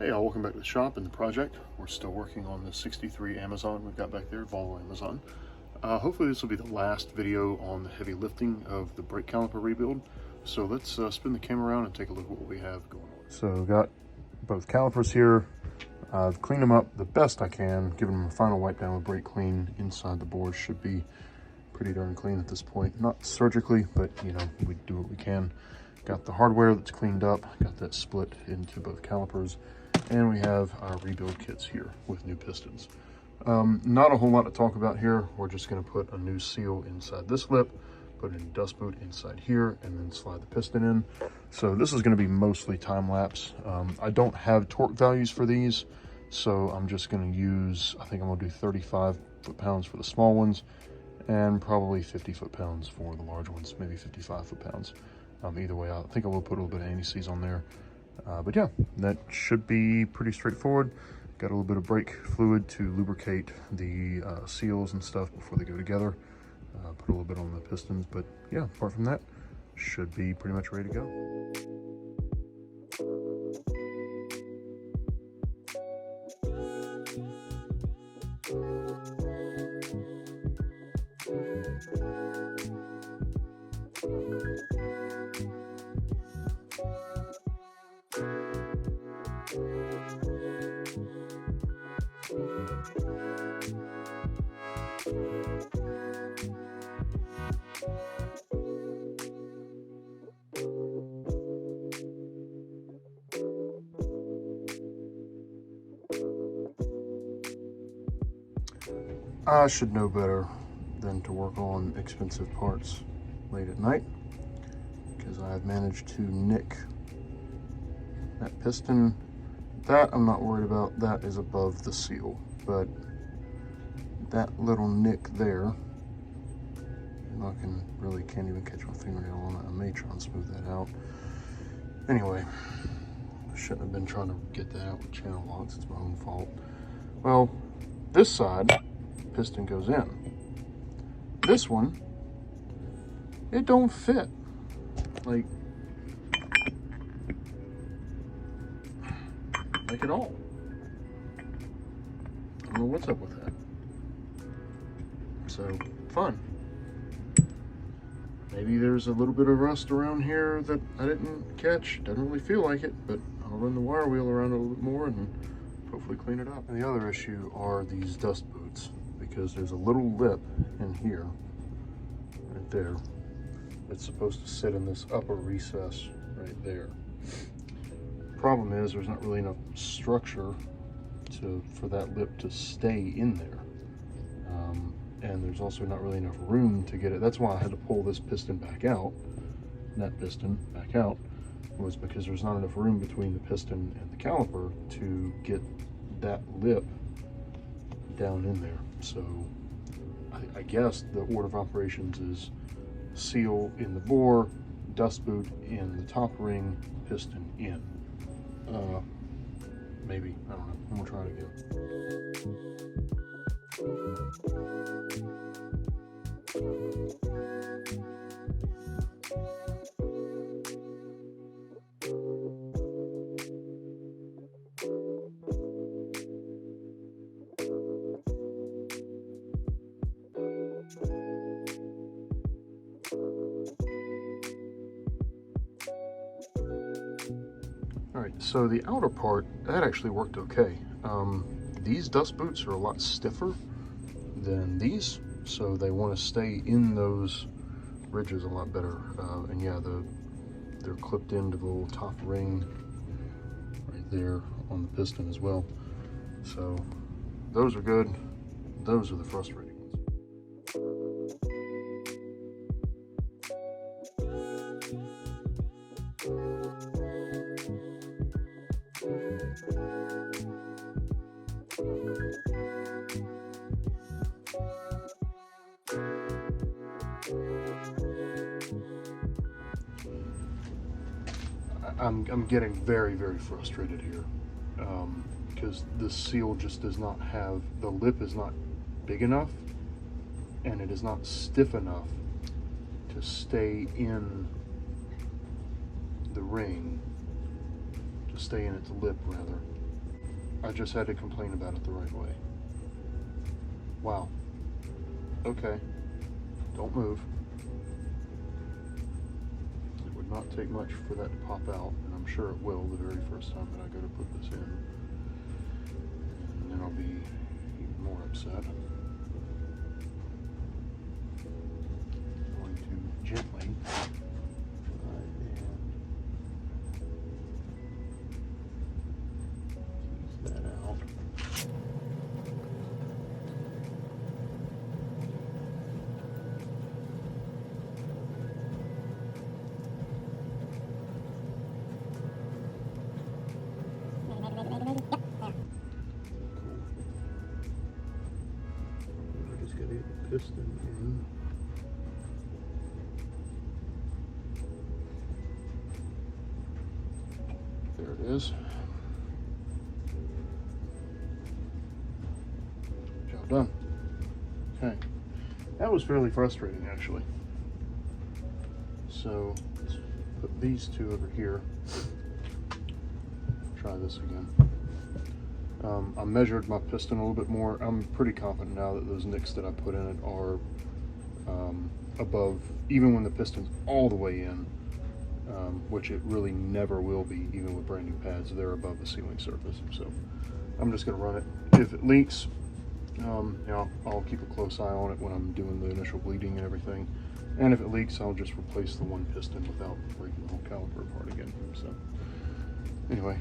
Hey all, welcome back to the shop and the project. We're still working on the 63 Amazon we've got back there, Volvo Amazon. Hopefully this will be the last video on the heavy lifting of the brake caliper rebuild. So let's spin the camera around and take a look at what we have going on. So we've got both calipers here. I've cleaned them up the best I can, given them a final wipe down with brake clean. Inside the board should be pretty darn clean at this point. Not surgically, but you know, we do what we can. Got the hardware that's cleaned up, got that split into both calipers. And we have our rebuild kits here with new pistons. Not a whole lot to talk about here. We're just going to put a new seal inside this lip, put a new dust boot inside here, and then slide the piston in. So this is going to be mostly time lapse. I don't have torque values for these, so I'm just going to use, I think I'm going to do 35 foot-pounds for the small ones and probably 50 foot-pounds for the large ones, maybe 55 foot-pounds. Either way, I think I will put a little bit of anti-seize on there. But yeah, that should be pretty straightforward. Got a little bit of brake fluid to lubricate the seals and stuff before they go together. Put a little bit on the pistons, but yeah, apart from that, should be pretty much ready to go. I should know better than to work on expensive parts late at night, because I've managed to nick that piston. That I'm not worried about, that is above the seal, but that little nick there, I can't even catch my fingernail on it. I may try and smooth that out. Anyway, I shouldn't have been trying to get that out with channel locks, it's my own fault. Well, this side, piston goes in. This one, it don't fit. Like at all. I don't know what's up with that. So, fun. Maybe there's a little bit of rust around here that I didn't catch. Doesn't really feel like it, but I'll run the wire wheel around it a little bit more and hopefully clean it up. And the other issue are these dust boots, because there's a little lip in here, right there. It's supposed to sit in this upper recess right there. Problem is there's not really enough structure for that lip to stay in there. And there's also not really enough room to get it. That's why I had to pull this piston back out, that piston back out, was because there's not enough room between the piston and the caliper to get that lip down in there. So I guess the order of operations is seal in the bore, dust boot in the top ring, piston in. Maybe, I don't know, I'm gonna try it again. All right, so the outer part, that actually worked okay. These dust boots are a lot stiffer than these, so they want to stay in those ridges a lot better. And yeah, they're clipped into the little top ring right there on the piston as well. So those are good. Those are the frustrating ones. I'm getting very, very frustrated here because the seal just does not have, the lip is not big enough and it is not stiff enough to stay in the ring, to stay in its lip rather. I just had to complain about it the right way. Wow. Okay. Don't move. It would not take much for that to pop out, and I'm sure it will the very first time that I go to put this in. And then I'll be even more upset. I'm going to gently try and tease that out. Just gotta get the piston in. There it is. Job done. Okay. That was fairly frustrating, actually. So let's put these two over here. Try this again. I measured my piston a little bit more. I'm pretty confident now that those nicks that I put in it are above, even when the piston's all the way in, which it really never will be, even with brand new pads. They're above the sealing surface. So I'm just going to run it. If it leaks, I'll keep a close eye on it when I'm doing the initial bleeding and everything. And if it leaks, I'll just replace the one piston without breaking the whole caliper apart again. So anyway,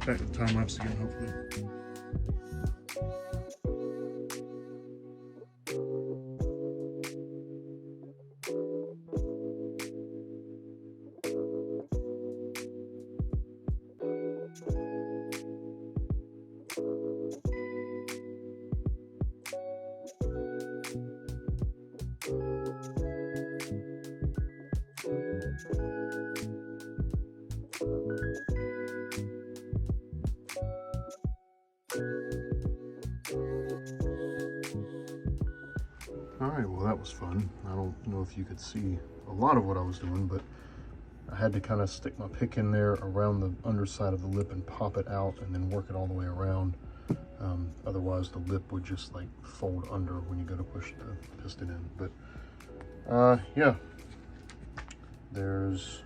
back to the time lapse again, hopefully. Alright, well that was fun. I don't know if you could see a lot of what I was doing, but I had to kind of stick my pick in there around the underside of the lip and pop it out and then work it all the way around. Otherwise the lip would just like fold under when you go to push the piston in. But yeah, there's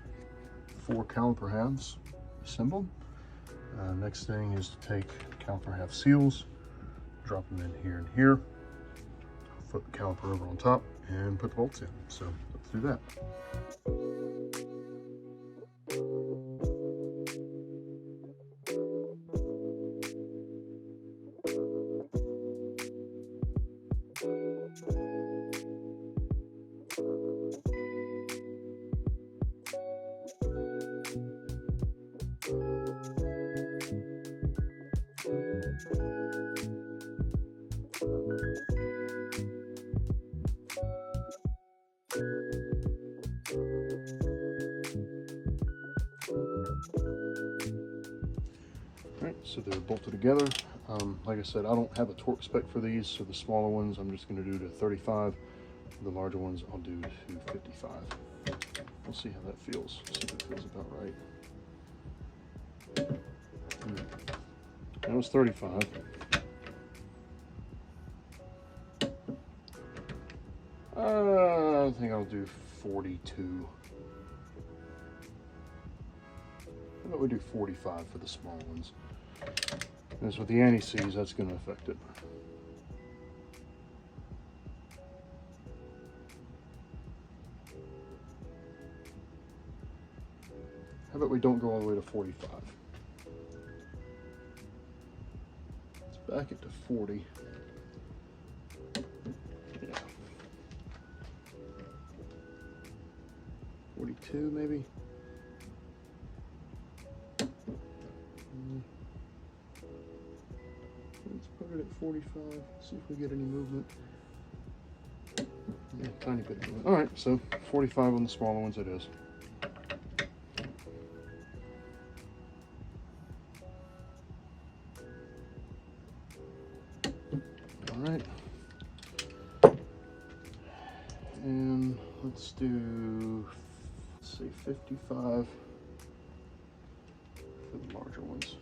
4 caliper halves assembled. Next thing is to take caliper half seals, drop them in here and here, flip the caliper over on top, and put the bolts in. So let's do that. Alright, so they're bolted together. Like I said, I don't have a torque spec for these, so the smaller ones I'm just going to do to 35. The larger ones I'll do to 55. We'll see how that feels. See if it feels about right. That was 35. I think I'll do 42. How about we do 45 for the small ones? As with the anti-seize, that's going to affect it. How about we don't go all the way to 45? Let's back it to 40. Yeah. 42 maybe? Let's put it at 45, see if we get any movement. Yeah, tiny bit of movement. Alright, so 45 on the smaller ones it is. Alright. And let's do, let's say 55 for the larger ones.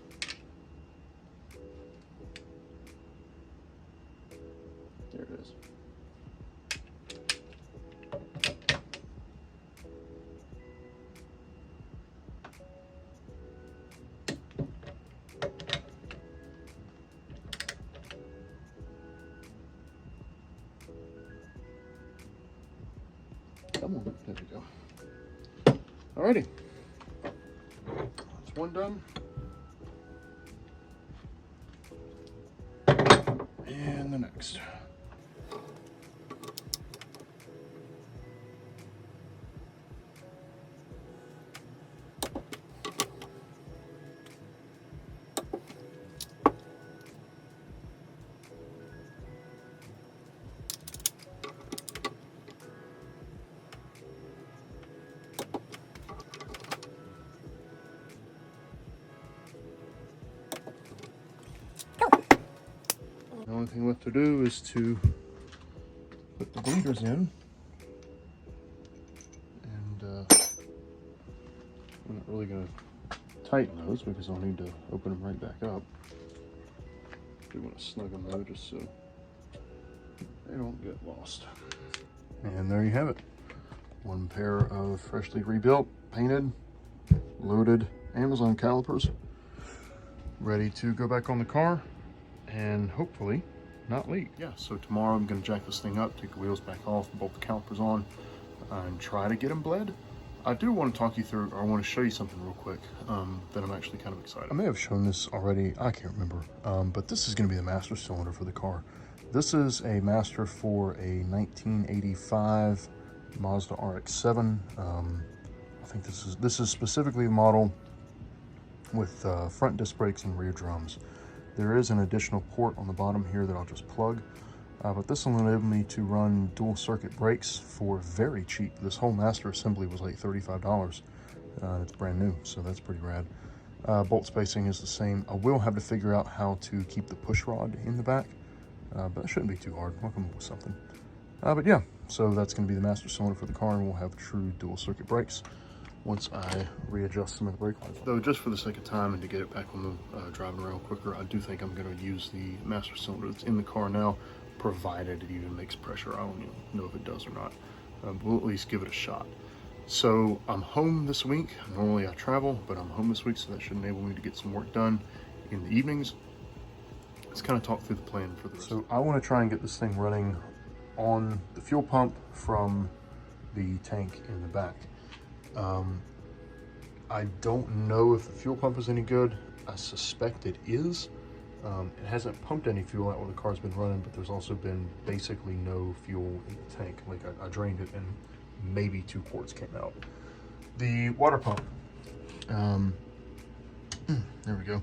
There we go. Alrighty. That's one done. And the next. The only thing left to do is to put the bleeders in, and I'm not really going to tighten those because I'll need to open them right back up. I do want to snug them though, just so they don't get lost. And there you have it. One pair of freshly rebuilt, painted, loaded Amazon calipers, ready to go back on the car and hopefully not leak. Yeah, so tomorrow I'm going to jack this thing up, take the wheels back off, bolt the calipers on, and try to get them bled. I do want to talk you through, or I want to show you something real quick that I'm actually kind of excited. I may have shown this already, I can't remember, but this is going to be the master cylinder for the car. This is a master for a 1985 Mazda RX-7. I think this is specifically a model with front disc brakes and rear drums. There is an additional port on the bottom here that I'll just plug, but this will enable me to run dual circuit brakes for very cheap. This whole master assembly was like $35. It's brand new, so that's pretty rad. Bolt spacing is the same. I will have to figure out how to keep the push rod in the back, but it shouldn't be too hard. I'll come up with something. But yeah, so that's going to be the master cylinder for the car, and we'll have true dual circuit brakes once I readjust some of the brake lines. Though just for the sake of time and to get it back on the driving rail quicker, I do think I'm going to use the master cylinder that's in the car now, provided it even makes pressure. I don't even know if it does or not. We'll at least give it a shot. So I'm home this week. Normally I travel, but I'm home this week, so that should enable me to get some work done in the evenings. Let's kind of talk through the plan for this. So I want to try and get this thing running on the fuel pump from the tank in the back. I don't know if the fuel pump is any good. I suspect it is. It hasn't pumped any fuel out while the car's been running, but there's also been basically no fuel in the tank. Like I drained it and maybe 2 quarts came out. The water pump, there we go.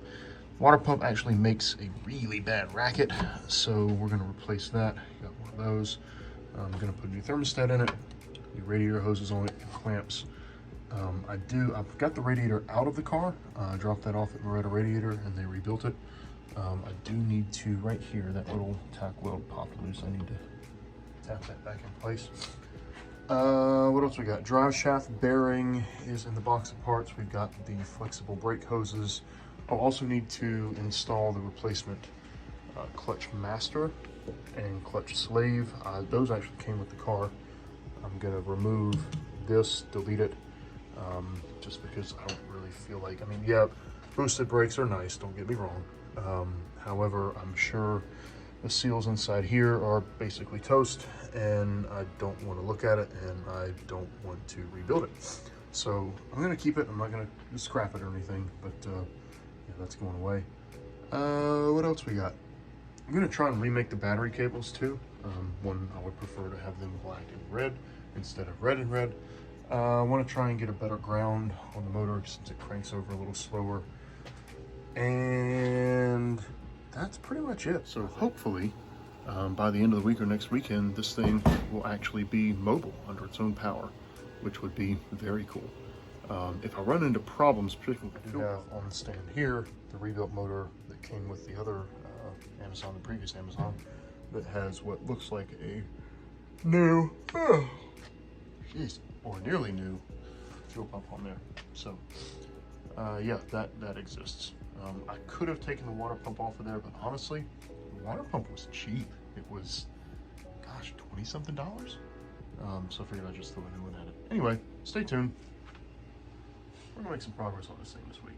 Water pump actually makes a really bad racket, so we're gonna replace that. Got one of those. I'm gonna put a new thermostat in it, new radiator hoses on it, clamps. I've got the radiator out of the car. I dropped that off at Moretta Radiator and they rebuilt it. I do need to, right here, that little tack weld popped loose. I need to tap that back in place. What else we got? Drive shaft bearing is in the box of parts. We've got the flexible brake hoses. I'll also need to install the replacement clutch master and clutch slave. Those actually came with the car. I'm gonna remove this, delete it, just because I don't really feel like, I mean, yeah, boosted brakes are nice, don't get me wrong. However, I'm sure the seals inside here are basically toast, and I don't want to look at it, and I don't want to rebuild it. So I'm going to keep it. I'm not going to scrap it or anything, but yeah, that's going away. What else we got? I'm going to try and remake the battery cables too. One, I would prefer to have them black and red instead of red and red. I want to try and get a better ground on the motor since it cranks over a little slower. And that's pretty much it. So hopefully by the end of the week or next weekend, this thing will actually be mobile under its own power, which would be very cool. If I run into problems, particularly I do have on the stand here the rebuilt motor that came with the other Amazon, the previous Amazon, that has what looks like a new, or nearly new fuel pump on there. So yeah, that exists. I could have taken the water pump off of there, but honestly, the water pump was cheap. It was, gosh, $20-something. So I figured I'd just throw a new one at it. Anyway, stay tuned. We're gonna make some progress on this thing this week.